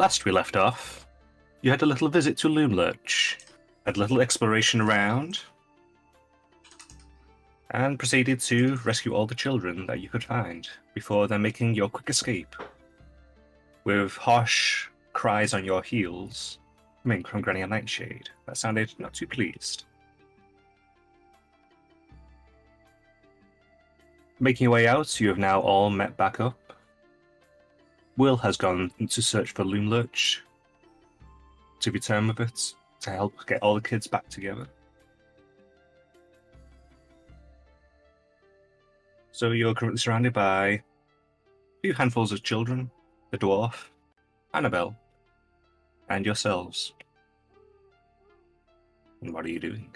last we left off, you had a little visit to Loomlurch, had a little exploration around, and proceeded to rescue all the children that you could find before then making your quick escape. With harsh cries on your heels coming from Granny and Nightshade, that sounded not too pleased. Making your way out, you have now all met back up. Will has gone to search for Loomlurch to return with it, to help get all the kids back together. So you're currently surrounded by a few handfuls of children, the dwarf, Annabelle, and yourselves. And what are you doing?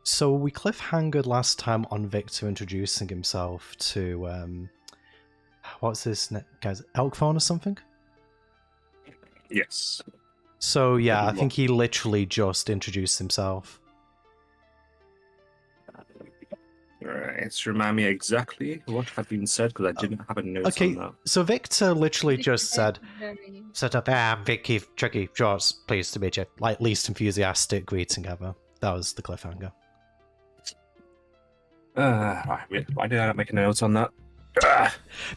So we cliffhangered last time on Victor introducing himself to, what's this guy's, Elkphone or something? Yes. So yeah, I think he literally just introduced himself. Right, remind me exactly what had been said, because I didn't have a note on that. So Victor literally just said, I'm Vicky, Tricky, Jaws, pleased to meet you. Like, least enthusiastic greeting ever. That was the cliffhanger. Right, why did I not make a note on that?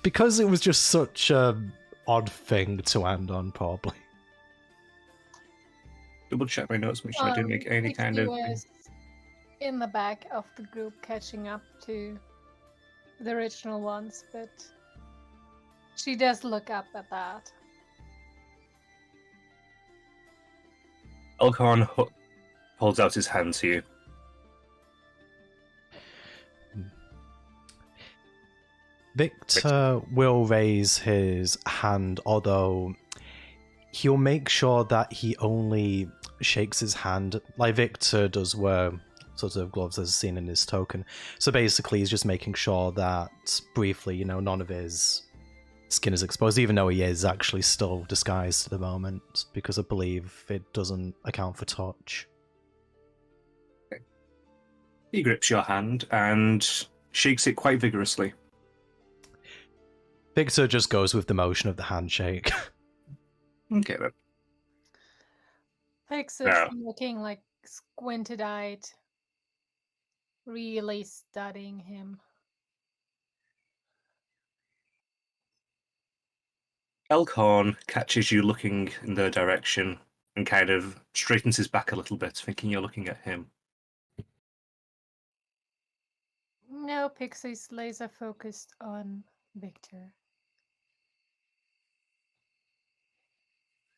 Because it was just such a odd thing to end on, probably. Double check my notes, make sure I didn't make any kind of... was in the back of the group catching up to the original ones, but she does look up at that. Elkhorn holds out his hand to you. Victor will raise his hand, although he'll make sure that he only shakes his hand, like Victor does wear sort of gloves as seen in his token. So basically he's just making sure that, briefly, you know, none of his skin is exposed, even though he is actually still disguised at the moment, because I believe it doesn't account for touch. He grips your hand and shakes it quite vigorously. Victor just goes with the motion of the handshake. Okay then. Pix is looking like squinted-eyed, really studying him. Elkhorn catches you looking in their direction and kind of straightens his back a little bit, thinking you're looking at him. No, Pixie's laser focused on Victor.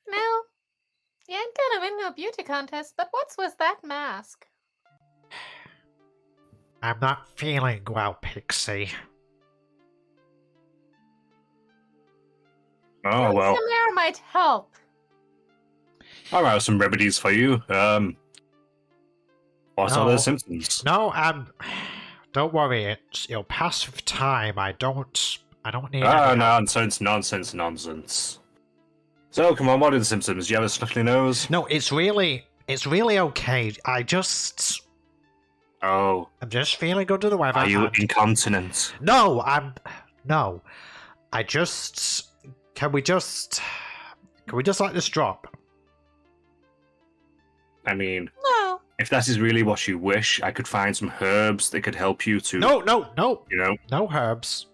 No, you ain't gonna win no beauty contest, but what's with that mask? I'm not feeling well, Pixie. Oh, well. Some air might help. I'll have some remedies for you. What are the symptoms? No, don't worry, it'll pass with time. I don't need nonsense. So, come on, what are the symptoms? Do you have a snuffly nose? No, it's really okay. I'm just feeling under the weather. Are you incontinent? No. Can we just let this drop? I mean, No. if that is really what you wish, I could find some herbs that could help you to... No. You know? No herbs.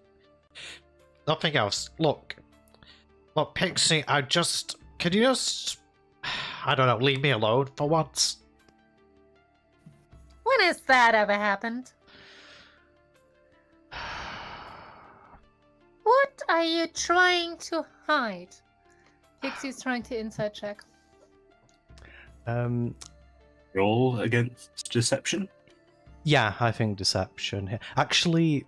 Nothing else. Look, Pixie, can you just, I don't know, leave me alone for once? When has that ever happened? What are you trying to hide? Pixie's trying to inside check. Roll against deception? Yeah, I think deception here. Actually,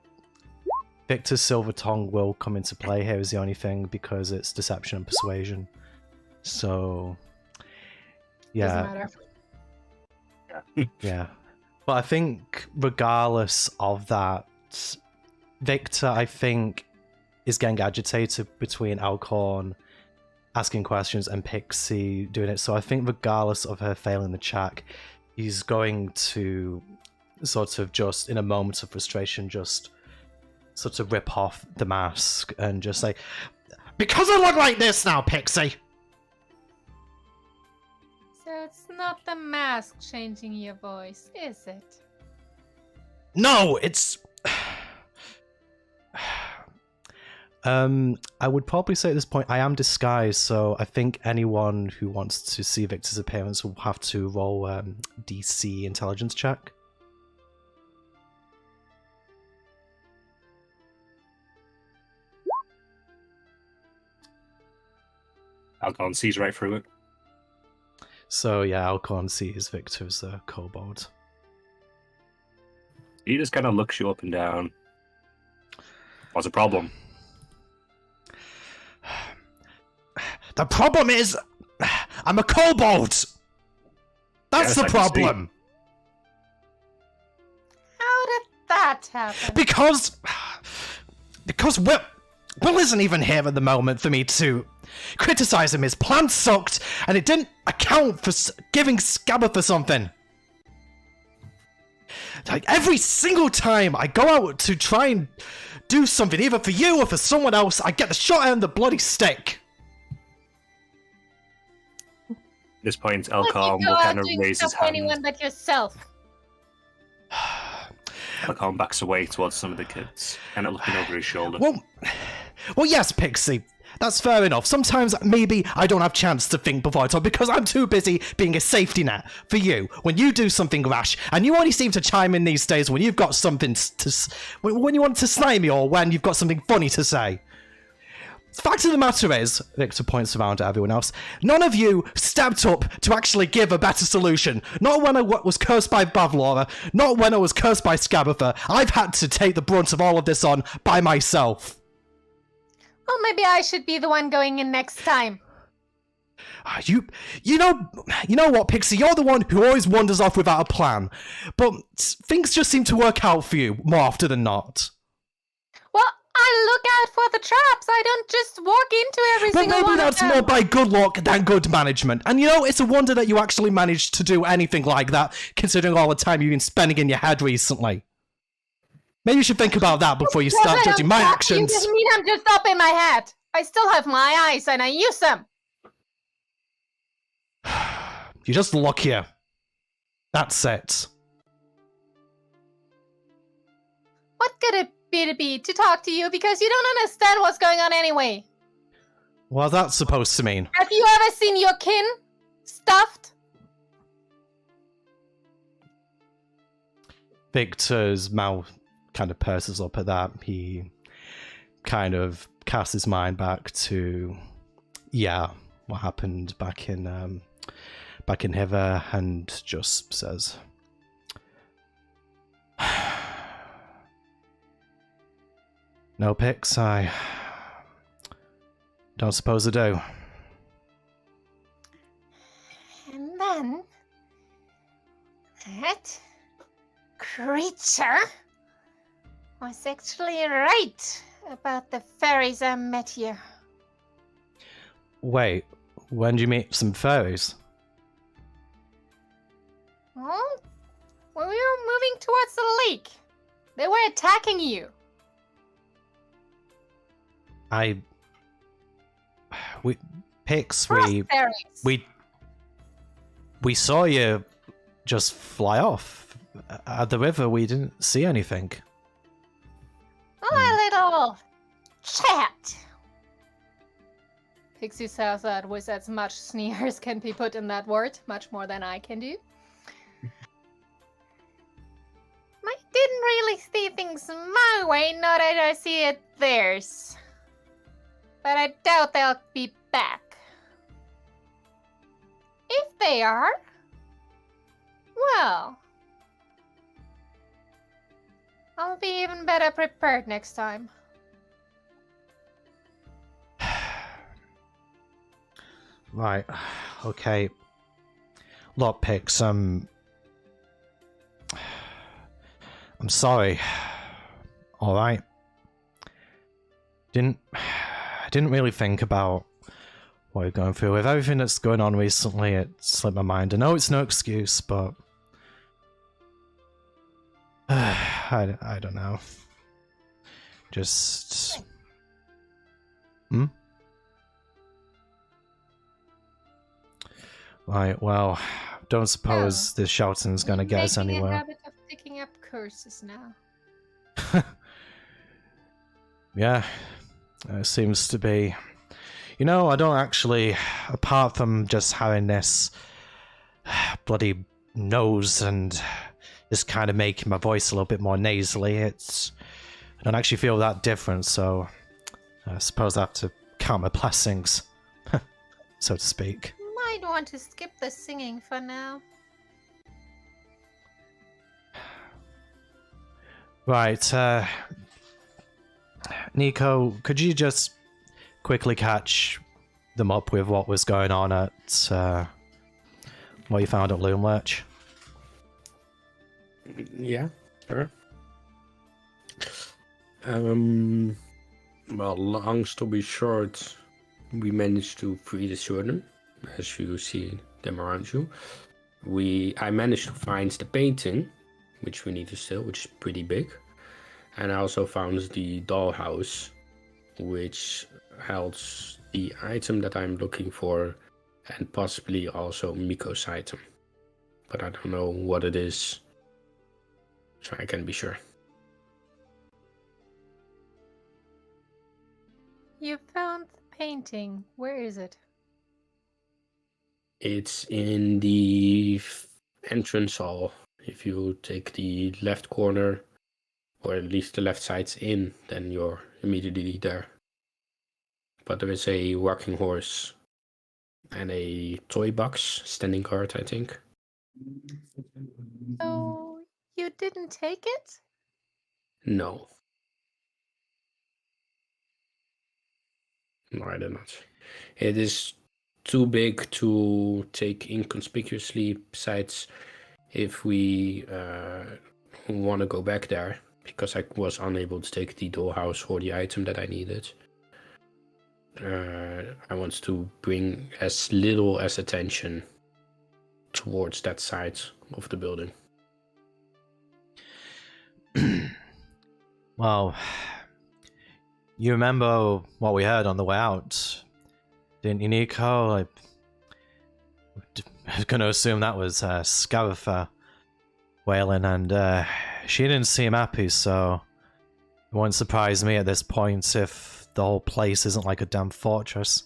Victor's Silver Tongue will come into play here is the only thing, because it's deception and persuasion. So, yeah. Doesn't matter. Yeah. But I think regardless of that, Victor, I think, is getting agitated between Alcorn asking questions and Pixie doing it. So I think regardless of her failing the check, he's going to sort of just, in a moment of frustration, just sort of rip off the mask and just say, because I look like this now, Pixie! So it's not the mask changing your voice, is it? No, it's... I would probably say at this point I am disguised, so I think anyone who wants to see Victor's appearance will have to roll DC intelligence check. Alcon sees right through it. So yeah, Alcorn sees Victor's kobold. He just kind of looks you up and down. What's the problem? The problem is, I'm a kobold! That's Yes, the I can see. problem! How did that happen? Because Will isn't even here at the moment for me to criticize him. His plan sucked, and it didn't account for giving Scabba something. Like, every single time I go out to try and do something, either for you or for someone else, I get the short end of the bloody stick. At this point, Why don't Alcon you go will out kind of doing raise his stuff for hand. anyone but yourself? Alcon backs away towards some of the kids, kind of looking over his shoulder. Well, yes, Pixie. That's fair enough. Sometimes maybe I don't have chance to think before I talk because I'm too busy being a safety net for you when you do something rash, and you only seem to chime in these days when you've got something when you want to snipe me or when you've got something funny to say. The fact of the matter is, Victor points around at everyone else, none of you stepped up to actually give a better solution. Not when I was cursed by Bavlora, not when I was cursed by Scabatha. I've had to take the brunt of all of this on by myself. Well, maybe I should be the one going in next time. You know what, Pixie? You're the one who always wanders off without a plan. But things just seem to work out for you more often than not. Well, I look out for the traps. I don't just walk into every But single maybe one that's of them. more by good luck than good management. And it's a wonder that you actually managed to do anything like that, considering all the time you've been spending in your head recently. Maybe you should think about that before you start judging my actions. You just mean I'm just up in my head. I still have my eyes and I use them. You're just luckier. That's it. What could it be to talk to you because you don't understand what's going on anyway? Well, that's supposed to mean. Have you ever seen your kin stuffed? Victor's mouth kind of purses up at that. He kind of casts his mind back to, what happened back in Hither, and just says, "No, Pix, I don't suppose I do." And then that creature was actually right about the fairies I met here. Wait, when did you meet some fairies? Well, when we were moving towards the lake, they were attacking you. Pix, Frost fairies. we saw you just fly off. At the river, we didn't see anything. A little chat. Pixie says that with as much sneer as can be put in that word, much more than I can do. I didn't really see things my way, nor did I see it theirs. But I doubt they'll be back. If they are, well, I'll be even better prepared next time. Right, okay. Look, Pix, I'm sorry. Alright. I didn't really think about what you're going through. With everything that's going on recently, it slipped my mind. I know it's no excuse, but I don't know. Just... Right, well, don't suppose this shouting's gonna get us Making a anywhere. habit of picking up curses now. Yeah, it seems to be. You know, I don't actually, apart from just having this bloody nose and just kind of making my voice a little bit more nasally, I don't actually feel that different, so I suppose I have to count my blessings, so to speak. Might want to skip the singing for now. Right, Nico, could you just quickly catch them up with what was going on at what you found at Loomlurch? Yeah, sure. Well, long story short, we managed to free the children, as you see them around you. I managed to find the painting, which we need to steal, which is pretty big. And I also found the dollhouse, which holds the item that I'm looking for, and possibly also Miko's item. But I don't know what it is, so I can be sure. You found the painting. Where is it? It's in the entrance hall. If you take the left corner, or at least the left side's in, then you're immediately there. But there is a rocking horse and a toy box, standing guard, I think. So you didn't take it? No. No, I did not. It is too big to take inconspicuously. Besides, if we want to go back there, because I was unable to take the dollhouse or the item that I needed, I want to bring as little as attention towards that side of the building. Well, you remember what we heard on the way out, didn't you, Nico? I was going to assume that was Scarifer wailing, and she didn't seem happy, so it won't surprise me at this point if the whole place isn't like a damn fortress.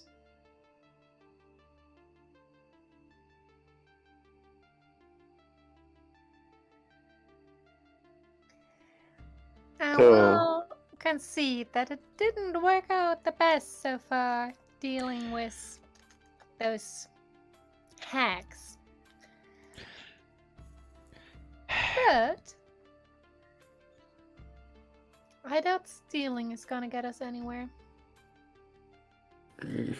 I So- will concede that it didn't work out the best so far dealing with those hags. But I doubt stealing is gonna get us anywhere.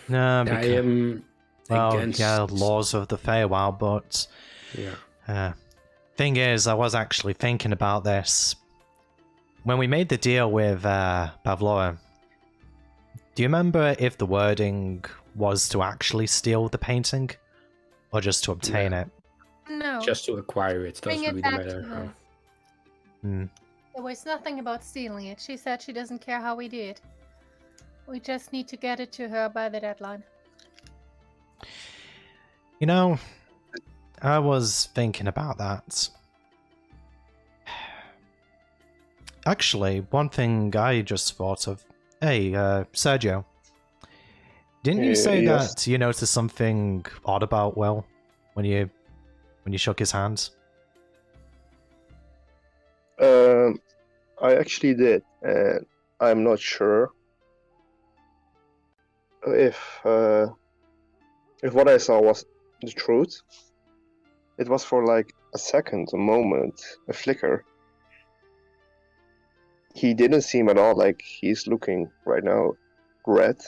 No, I because, am well, against... yeah, laws of the Feywild, but Yeah. thing is, I was actually thinking about this. When we made the deal with Pavlora, do you remember if the wording was to actually steal the painting? Or just to obtain it? No, Just to acquire it, bring doesn't it really back to matter. her. Hmm. There was nothing about stealing it. She said she doesn't care how we do it. We just need to get it to her by the deadline. You know, I was thinking about that. Actually, one thing I just thought of. Hey, Sergio. Didn't you say Yes. that you noticed something odd about Will when you shook his hand? I actually did, and I'm not sure if what I saw was the truth. It was for like a second, a moment, a flicker. He didn't seem at all like he's looking right now red.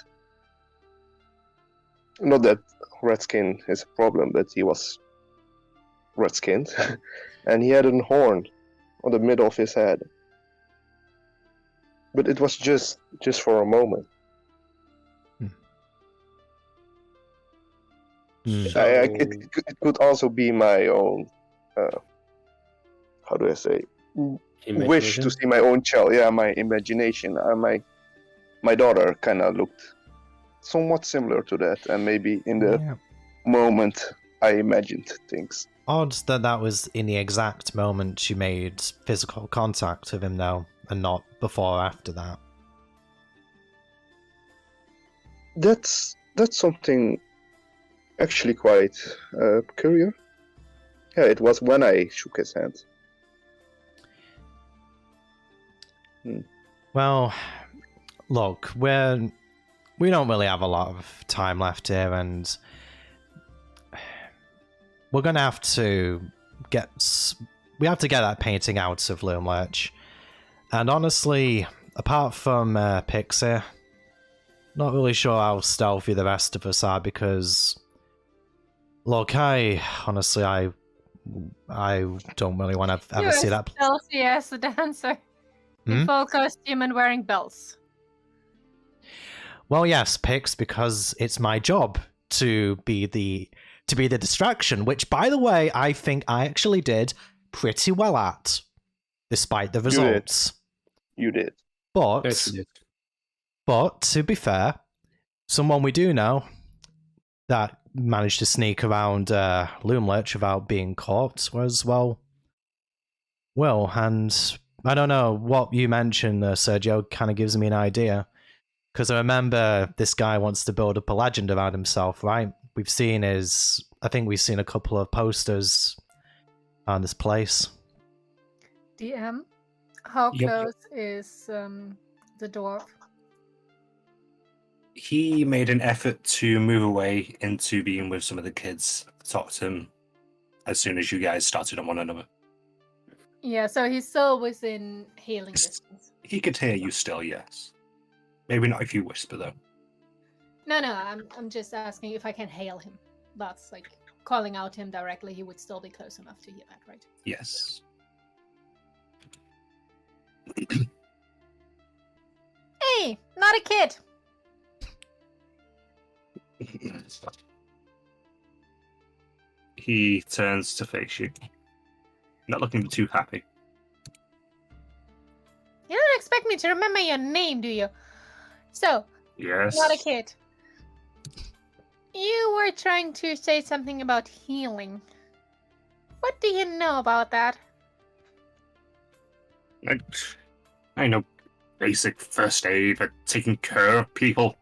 Not that red skin is a problem, but he was red skinned. And he had a horn on the middle of his head. But it was just for a moment. Hmm. It could also be my own, how do I say, wish to see my own child. Yeah, my imagination. My daughter kind of looked somewhat similar to that, and maybe in the Yeah. moment I imagined things. Odd that was in the exact moment you made physical contact with him, though, and not before or after that. That's something actually quite curious. Yeah, it was when I shook his hand. Well, look, we don't really have a lot of time left here, and we're gonna have to get that painting out of Loomlurch. And honestly, apart from Pixie, not really sure how stealthy the rest of us are, because look, I don't really want to ever see that. Stealthy as a dancer. In full costume and wearing bells. Well, yes, Pix, because it's my job to be the distraction, which, by the way, I think I actually did pretty well at, despite the results. You did. But, Yes, you did. but to be fair, someone we do know that managed to sneak around Loomlurch without being caught was, well, Will, and I don't know what you mentioned, Sergio, kind of gives me an idea. Because I remember this guy wants to build up a legend around himself, right? I think we've seen a couple of posters on this place. DM, how Yep. close is the dwarf? He made an effort to move away into being with some of the kids. Talked to him as soon as you guys started on one another. Yeah, so he's still within hailing distance. He could hear you still, yes. Maybe not if you whisper, though. No, I'm just asking if I can hail him. That's like calling out him directly. He would still be close enough to hear that, right? Yes. Hey, not a kid. He turns to face you. Not looking too happy. You don't expect me to remember your name, do you? So, Yes. not a kid. You were trying to say something about healing. What do you know about that? I know basic first aid, but taking care of people.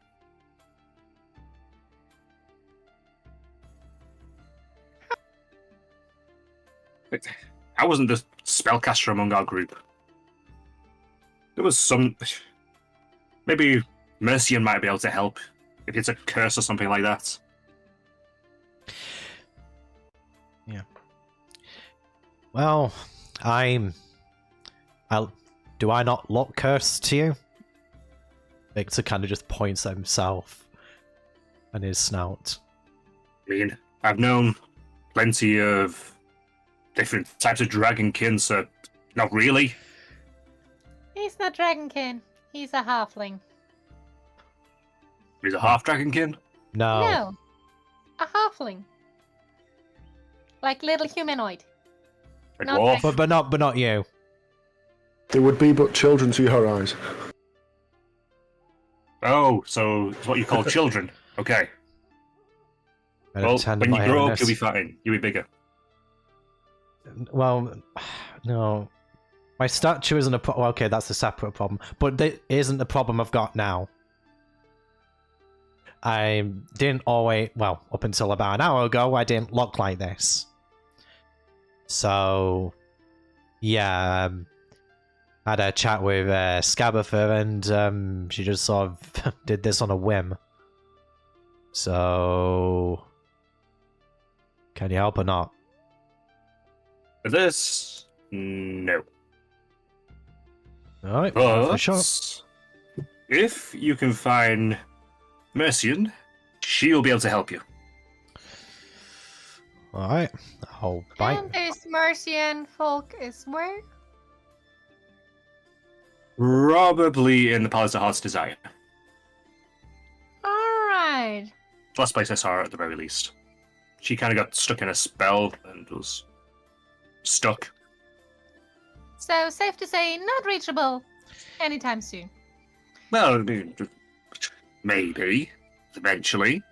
I wasn't the spellcaster among our group. There was some... Maybe Mercian might be able to help if it's a curse or something like that. Yeah. Well, do I not look cursed to you? Victor kind of just points at himself and his snout. I mean, I've known plenty of different types of dragonkin, so not really. He's not dragonkin. He's a halfling. He's a half dragonkin. No. No, a halfling. Like little humanoid. A Not dwarf. But not you. They would be but children to your eyes. Oh, so it's what you call children. Okay. I Well, pretend when I'm you not grow hearing up, you'll be this. fine. You'll be bigger. Well, no. My stature isn't a problem. Okay, that's a separate problem. But that isn't the problem I've got now. I didn't always... Well, up until about an hour ago, I didn't look like this. So... Yeah, I had a chat with Scabatha, and she just sort of did this on a whim. So... Can you help or not? For this, no. Alright, But for sure. if you can find Mercian, she'll be able to help you. Alright, I'll bite. And this Mercian folk is where? Probably in the Palace of Heart's Desire. Alright. Last place I saw her at the very least. She kind of got stuck in a spell and was stuck. So, safe to say, not reachable anytime soon. Well, I mean, maybe, eventually.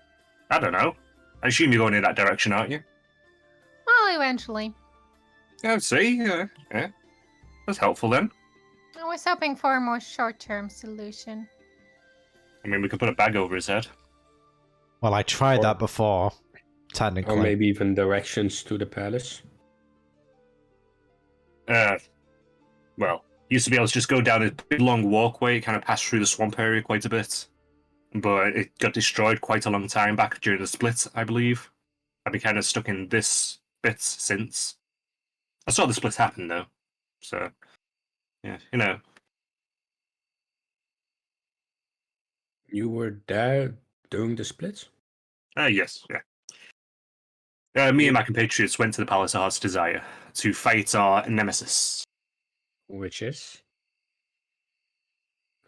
I don't know. I assume you're going in that direction, aren't you? will eventually. Yeah, see? Yeah. That's helpful then. I was hoping for a more short-term solution. I mean, we could put a bag over his head. Well, I tried Or- that before, technically. Or maybe even directions to the palace. Well, used to be able to just go down a big long walkway, kind of pass through the swamp area quite a bit. But it got destroyed quite a long time back during the split, I believe. I've been kind of stuck in this bit since. I saw the split happen, though. So, yeah, you know. You were there during the split? Yes, yeah. Me and my compatriots went to the Palace of Heart's Desire to fight our nemesis. Which is?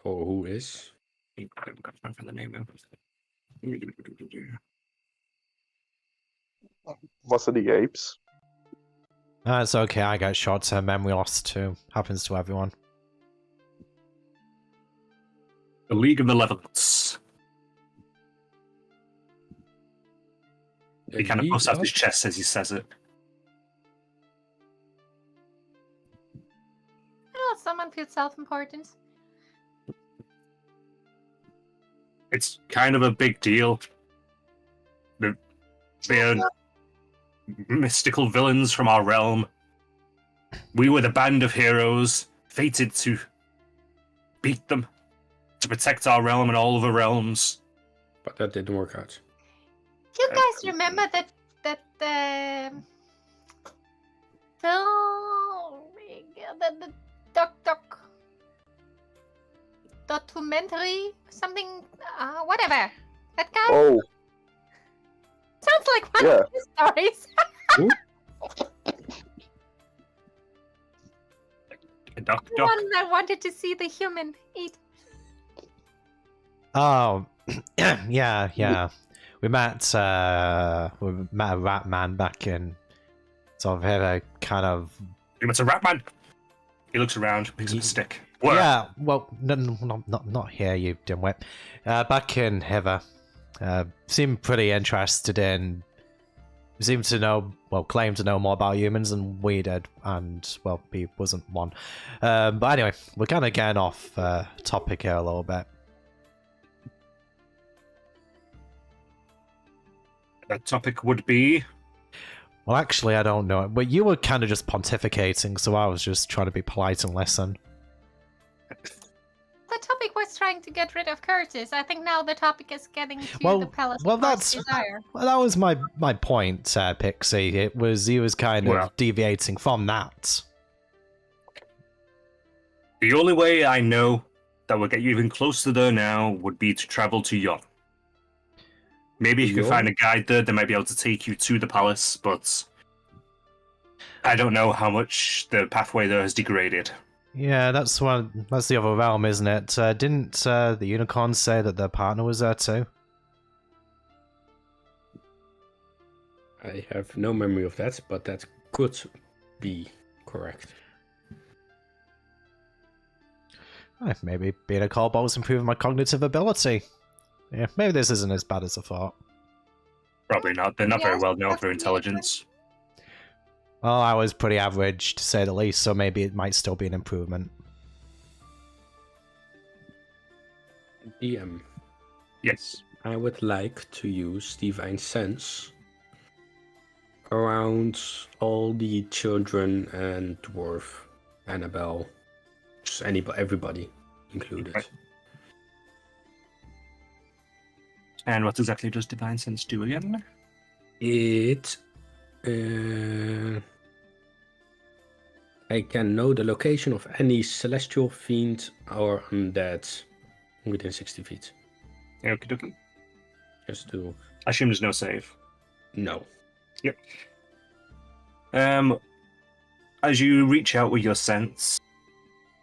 Or who is? I can't find the name now. Was it the apes? It's okay, I get short-term memory loss too. Happens to everyone. The League of Malevolence. He kind of puffs out his chest as he says it. Oh, someone feels self-importance. It's kind of a big deal. They're mystical villains from our realm. We were the band of heroes, fated to beat them, to protect our realm and all other realms. But that didn't work out. You guys remember that the documentary something whatever that guy Oh, sounds like one yeah. of his stories. Duck. One that wanted to see the human eat. Oh, yeah. We met a rat man back in sort of here, kind of. You met a rat man. He looks around, picks up a stick. Where? Yeah, well, no, not here, you dimwit. Back in Heather. Seemed pretty interested in. Seemed to know, well, claimed to know more about humans than we did, and, well, he wasn't one. But anyway, we're kind of getting off topic here a little bit. The topic would be. Well, actually, I don't know. But you were kind of just pontificating, so I was just trying to be polite and listen. The topic was trying to get rid of Curtis. I think now the topic is getting to the Palace well, of Heart's that's Desire. well, that was my point, Pixie. It was he was kind of Well. deviating from that. The only way I know that will get you even closer there now would be to travel to Yon. Maybe you can Yon? find a guide there that might be able to take you to the palace, but I don't know how much the pathway there has degraded. Yeah, that's the other realm, isn't it? Didn't the unicorn say that their partner was there too? I have no memory of that, but that could be correct. Maybe being a cobalt was improving my cognitive ability. Yeah, maybe this isn't as bad as I thought. Probably not. They're not very Yes, well known for possibly. intelligence. Well, I was pretty average, to say the least, so maybe it might still be an improvement. DM, Yes. I would like to use Divine Sense around all the children and dwarf, Annabelle, just everybody included. Right. And what exactly does Divine Sense do again? It I can know the location of any celestial fiend or undead within 60 feet. Okie dokie. Just to I assume there's no save. know. Yep. As you reach out with your sense,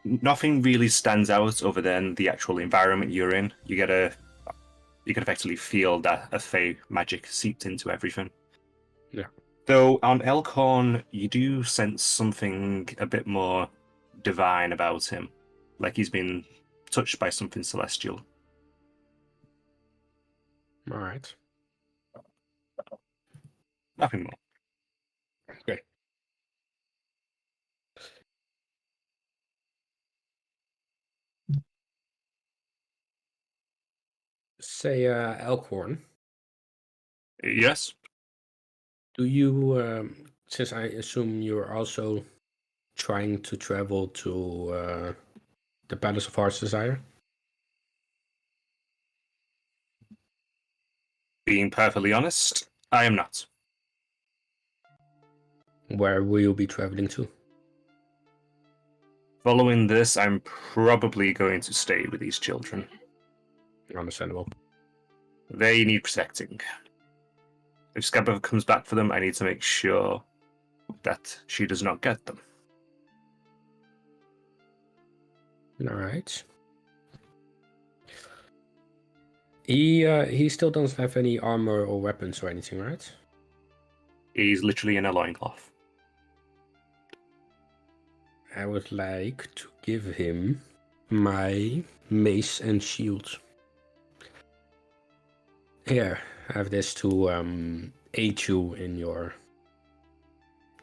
nothing really stands out other than the actual environment you're in. You can effectively feel that a fey magic seeped into everything. Yeah. Though on Elkhorn, you do sense something a bit more divine about him, like he's been touched by something celestial. All right. Nothing more. Okay. Say, Elkhorn, Yes. do you, since I assume you're also trying to travel to the Palace of Heart's Desire? Being perfectly honest, I am not. Where will you be traveling to? Following this, I'm probably going to stay with these children. Understandable. They need protecting. If Scabba comes back for them, I need to make sure that she does not get them. All right. He still doesn't have any armor or weapons or anything, right? He's literally in a loincloth. I would like to give him my mace and shield. Here, I have this to aid you in your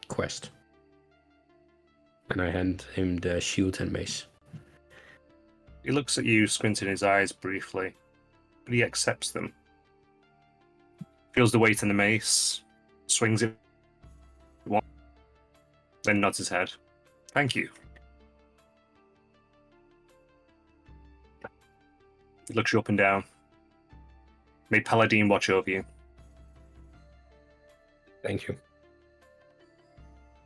quest. And I hand him the shield and mace. He looks at you, squinting his eyes briefly, but he accepts them. Feels the weight in the mace, swings it once, then nods his head. Thank you. He looks you up and down. May Paladin watch over you. Thank you.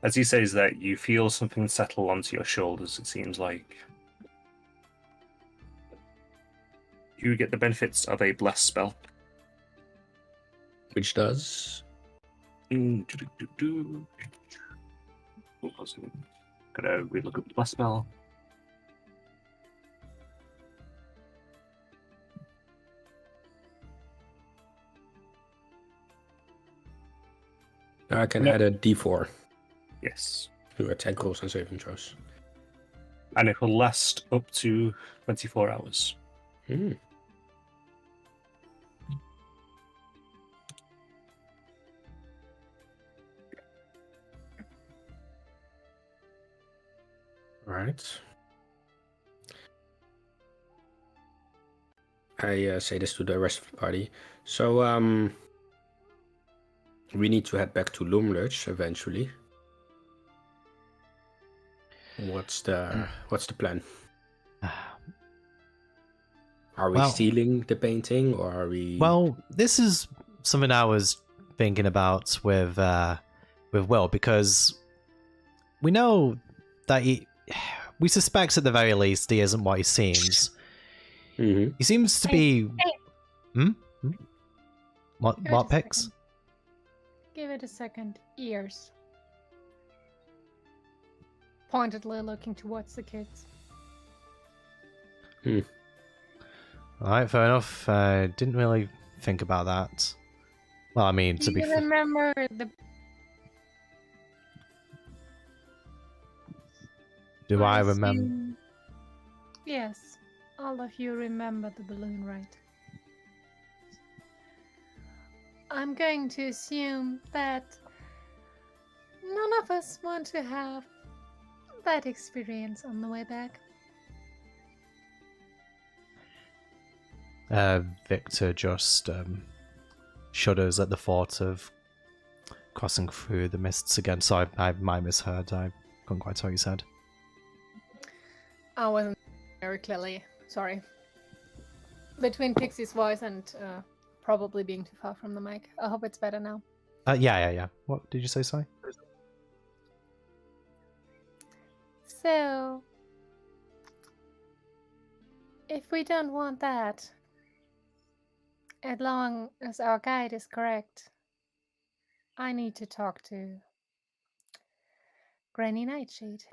As he says that, you feel something settle onto your shoulders, it seems like. You get the benefits of a bless spell. Which does? Gotta relook up the bless spell. I can Yep. add a d4 Yes. to attack rolls and saving throws. And it will last up to 24 hours. Hmm. Right. I say this to the rest of the party. So, we need to head back to Lumlurch eventually. What's the plan? Are we Well- stealing the painting, or are we? Well, this is something I was thinking about with Will, because we know that we suspect at the very least he isn't what he seems. Mhm. He seems to be. What Give it a picks? second. Give it a second. Ears. Pointedly looking towards the kids. All right, fair enough. I didn't really think about that. Well, I mean, to Do be you fair. remember the... Do I remember? assume- Yes. All of you remember the balloon, right? I'm going to assume that none of us want to have that experience on the way back. Victor just shudders at the thought of crossing through the mists again. So I misheard. I couldn't quite tell what you said. I wasn't very clearly. Sorry. Between Pixie's voice and probably being too far from the mic. I hope it's better now. Yeah. What did you say, Si? So, if we don't want that, as long as our guide is correct, I need to talk to Granny Nightshade.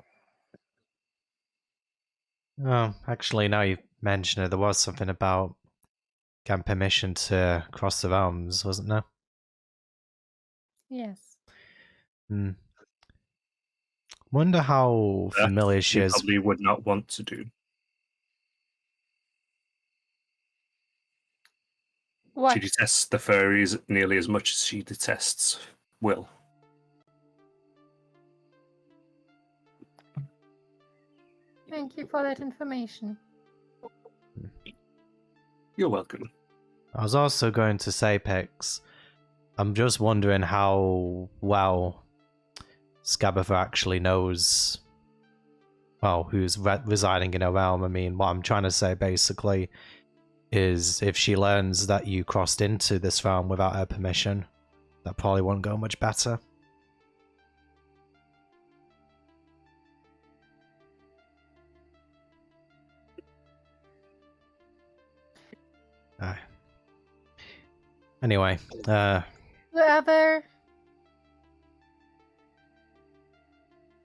Oh, actually, now you mention it, there was something about getting permission to cross the realms, wasn't there? Yes. Hmm. Wonder how That familiar she you is. probably would not want to do. What? She detests the furries nearly as much as she detests Will. Thank you for that information. You're welcome. I was also going to say, Pix, I'm just wondering how well Scabatha actually knows, well, who's residing in her realm. I mean, what I'm trying to say basically is if she learns that you crossed into this realm without her permission, that probably won't go much better. Anyway, Whoever.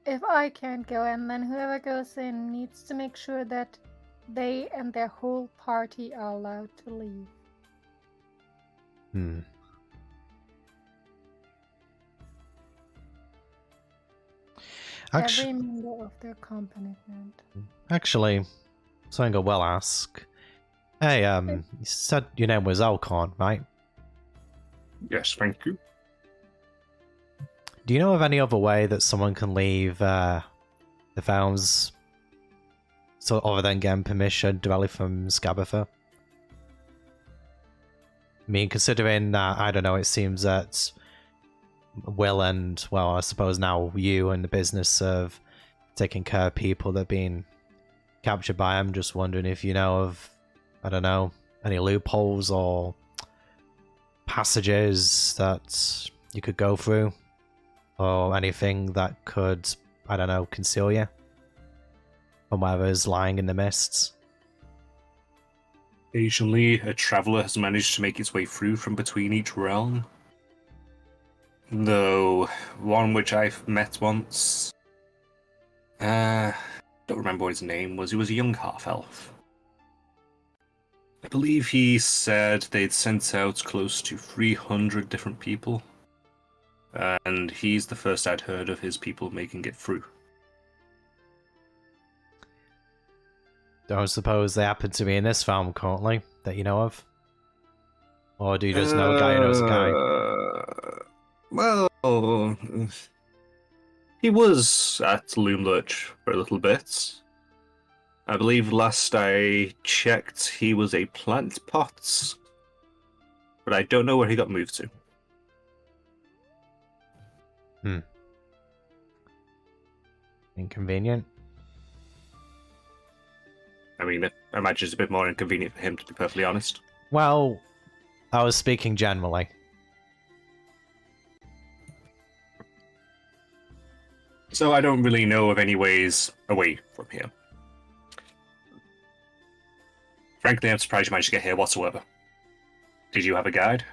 If I can't go in, then whoever goes in needs to make sure that they and their whole party are allowed to leave. Every member of their company. Actually, something I will ask. Hey, you said your name was Elcorn, right? Yes, thank you. Do you know of any other way that someone can leave the Founds, so other than getting permission directly from Scabatha? I mean, considering that, I don't know, it seems that Will and, well, I suppose now you in the business of taking care of people that have been captured by him, just wondering if you know of, I don't know, any loopholes or passages that you could go through, or anything that could, I don't know, conceal you from whatever's lying in the mists. Occasionally, a traveller has managed to make its way through from between each realm. Though, one which I've met once, don't remember what his name was. He was a young half-elf. I believe he said they'd sent out close to 300 different people. And he's the first I'd heard of his people making it through. Don't suppose they happen to be in this farm currently, that you know of? Or do you just know a guy who knows a guy? Well, he was at Loomlurch for a little bit. I believe last I checked, he was a plant pot, but I don't know where he got moved to. Inconvenient. I mean, I imagine it's a bit more inconvenient for him, to be perfectly honest. Well, I was speaking generally. So I don't really know of any ways away from here. Frankly, I'm surprised you managed to get here whatsoever. Did you have a guide?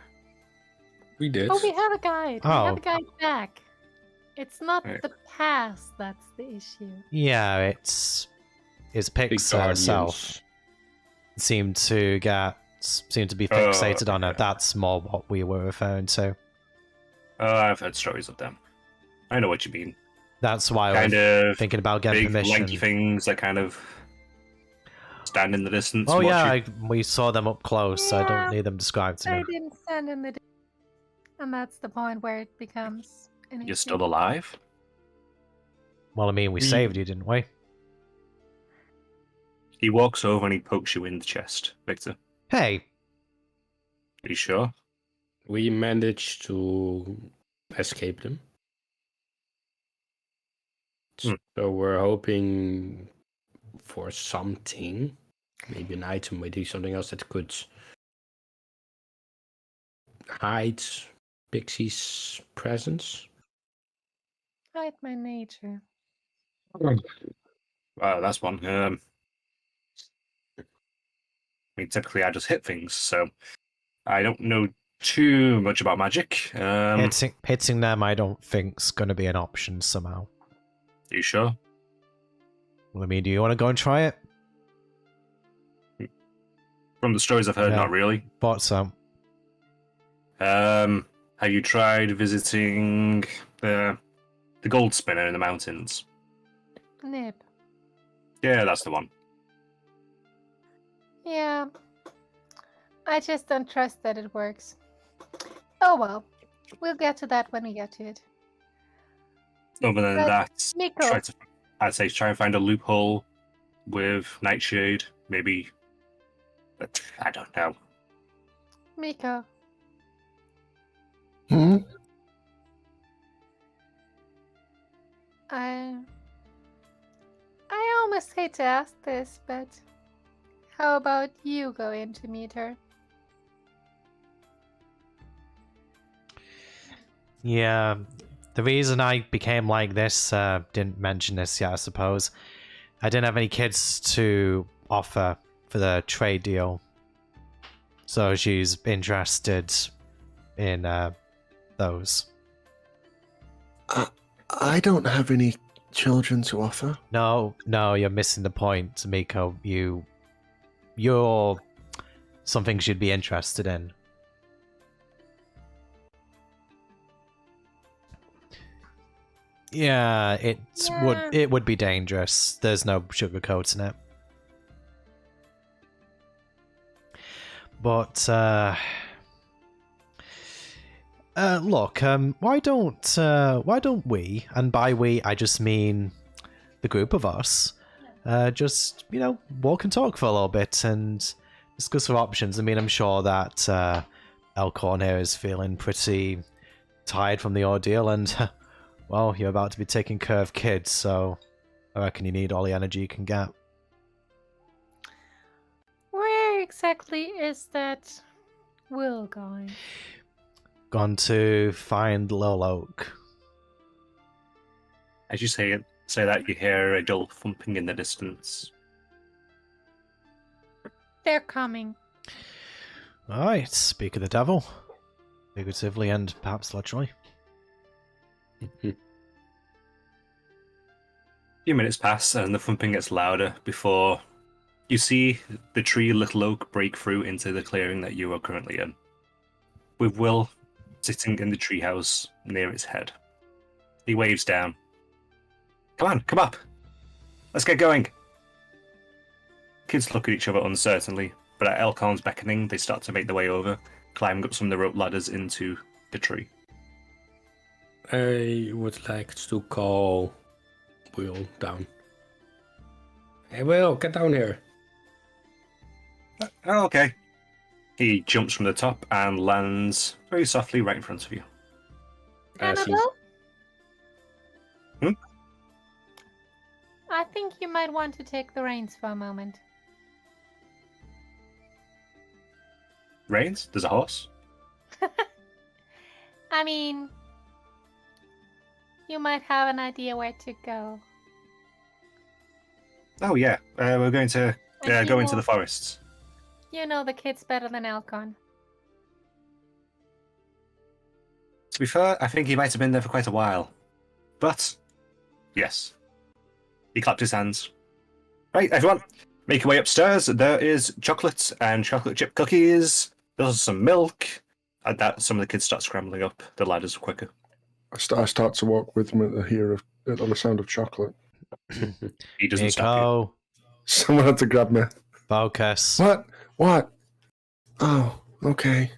We did. Oh, we have a guide. We Oh. have a guide back. It's not Right. the past that's the issue. Yeah, it's Big Pix herself seemed to be fixated on her. okay. That's more what we were referring to. I've heard stories of them. I know what you mean. That's why I Kind was of thinking about getting big, permission. lanky things that kind of stand in the distance. Oh and watch yeah, you. we saw them up close, so I Yeah, don't need them described to They me. didn't stand in the. And that's the point where it becomes an You're issue. still alive? Well, I mean, we saved you, didn't we? He walks over and he pokes you in the chest, Victor. Hey, Are you sure? We managed to escape them. Hmm. So we're hoping for something. Maybe an item, maybe something else that could hide Pixie's presence. Hide my nature. That's one. I mean, typically I just hit things, so I don't know too much about magic. hitting them, I don't think's going to be an option somehow. Are you sure? Well, I mean, do you want to go and try it? From the stories I've heard, Yeah. not really. Thought so. Have you tried visiting the gold spinner in the mountains? Nib. Yeah, that's the one. Yeah. I just don't trust that it works. Oh well. We'll get to that when we get to it. Other than But, that, Miko, I'd say try and find a loophole with Nightshade, maybe. But I don't know. Miko, Hmm? I almost hate to ask this, but how about you go in to meet her? Yeah, the reason I became like this, didn't mention this yet, I suppose. I didn't have any kids to offer for the trade deal. So she's interested in those. I don't have any children to offer. No, you're missing the point, Miko. You're something she'd be interested in. Yeah, it would be dangerous. There's no sugarcoating it. But look, why don't we, and by we I just mean the group of us, just, walk and talk for a little bit and discuss our options. I mean, I'm sure that Elkhorn here is feeling pretty tired from the ordeal, and well, you're about to be taking care of kids, so I reckon you need all the energy you can get. Where exactly is that Will going? Gone to find Lil Oak. As you say that, you hear a dull thumping in the distance. They're coming. Alright, speak of the devil. Figuratively and perhaps literally. A few minutes pass and the thumping gets louder before you see the tree Little Oak break through into the clearing that you are currently in, with Will sitting in the treehouse near its head. He waves down. Come on, come up. Let's get going. Kids look at each other uncertainly, but at Elkhorn's beckoning, they start to make their way over, climbing up some of the rope ladders into the tree. I would like to call Will down. Hey, Will, get down here. Oh, okay. He jumps from the top and lands very softly right in front of you. Annabelle? Hmm? I think you might want to take the reins for a moment. Reins? There's a horse? I mean, you might have an idea where to go. Oh, yeah. We're going to And go you into know- the forests. You know the kids better than Elkhorn. To be fair, I think he might have been there for quite a while. But, yes. He clapped his hands. Right, everyone, make your way upstairs. There is chocolates and chocolate chip cookies. There's some milk. At that, some of the kids start scrambling up the ladders quicker. I start to walk with them at the sound of chocolate. He doesn't stop you. Miko, Someone had to grab me. focus. What? Oh, okay.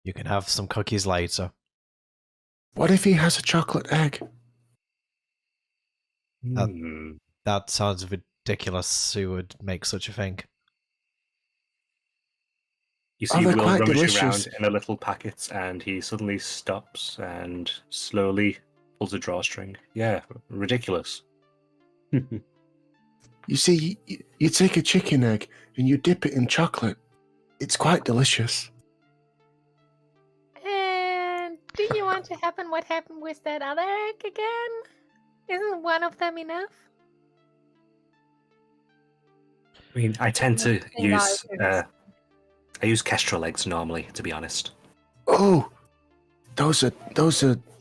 You can have some cookies later. What if he has a chocolate egg? Hmm. That sounds ridiculous. Who would make such a thing? You see they're Will quite rummage delicious. around in a little packet, and he suddenly stops and slowly pulls a drawstring. Yeah, ridiculous. You see, you take a chicken egg and you dip it in chocolate. It's quite delicious. And do you want to happen what happened with that other egg again? Isn't one of them enough? I mean, I tend to Nothing use like I use kestrel eggs normally, to be honest. Oh, those are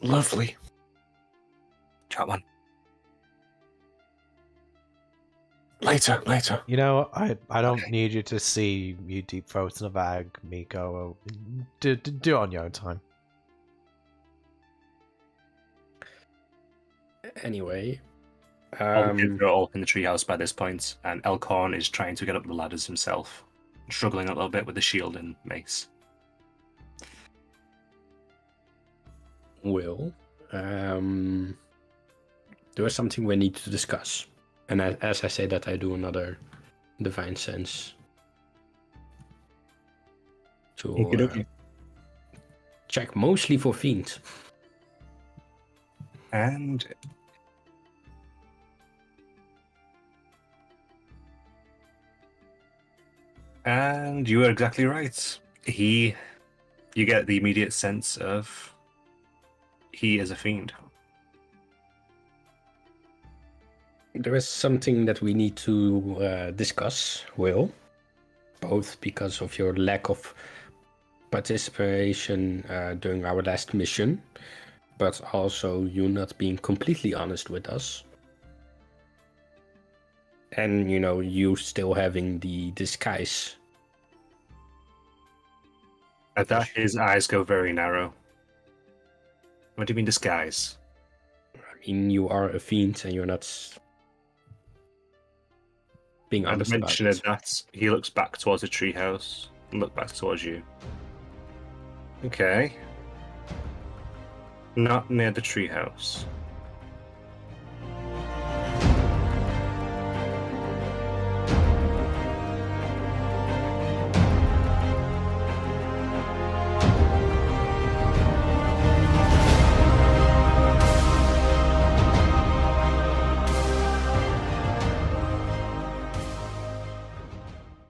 lovely. Chat one. Later. You know, I don't need you to see you deep throat in a bag, Miko. Do it on your own time. Anyway, All the kids are all in the treehouse by this point, and Elkhorn is trying to get up the ladders himself, struggling a little bit with the shield and mace. Will, there is something we need to discuss. And as I say that, I do another divine sense. to check mostly for fiends. And you were exactly right. You get the immediate sense of he is a fiend. There is something that we need to discuss, Will. Both because of your lack of participation during our last mission, but also you not being completely honest with us. And, you still having the disguise. At that, his eyes go very narrow. What do you mean disguise? I mean, you are a fiend and you're not being And honest about mentioning it. that, he looks back towards the treehouse and look back towards you. Okay. Not near the treehouse.